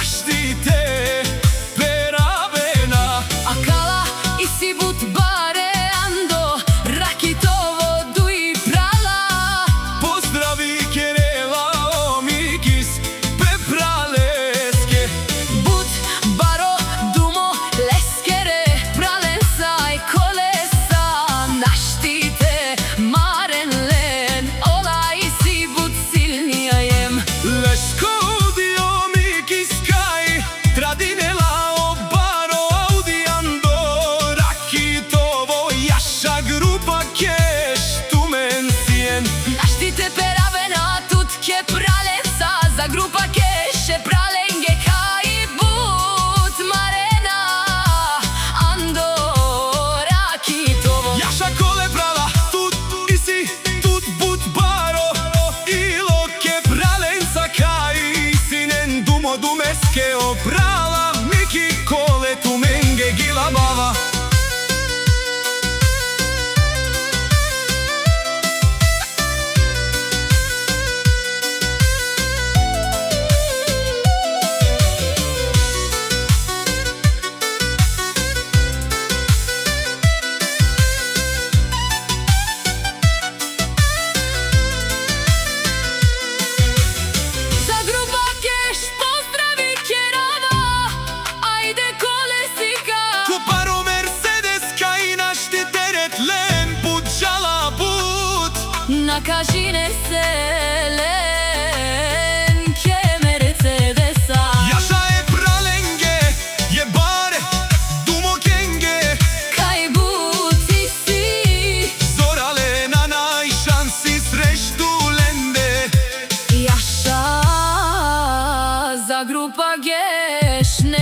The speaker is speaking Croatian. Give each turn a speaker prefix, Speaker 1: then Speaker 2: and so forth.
Speaker 1: naštite peravena.
Speaker 2: Akala i sibut bare ando, rakitovo du i prala.
Speaker 1: Pozdravi kereva omikis pepraleske.
Speaker 2: But baro dumo leskere, pralensa i kolesa. Naštite maren len, ola i sibut silnija jem.
Speaker 1: Leško di omikis kaj tradinela obaro audiando. Rakitovo jaša grupa keš tumencien.
Speaker 2: Naštite peravena, tutke pralensa, za grupa keše pralenge kaj but marena. Ando rakitovo.
Speaker 1: Jaša kole prala, tut isi, tut but baro. Ilo ke pralenca kaj sinen dumo dumeske oprala. Miki kole tu menge gila bava.
Speaker 2: За група кеш поздрави керава, ајде колесика.
Speaker 1: Купаро Мерседес kaj našti teret len put žala put.
Speaker 2: Накажи не се лен, ке мерцедеса.
Speaker 1: Jaša je pralenge, je bare, dumo kenge.
Speaker 2: Кај бути си,
Speaker 1: Зорале на најшанси срешту ленде.
Speaker 2: јаша за група геш не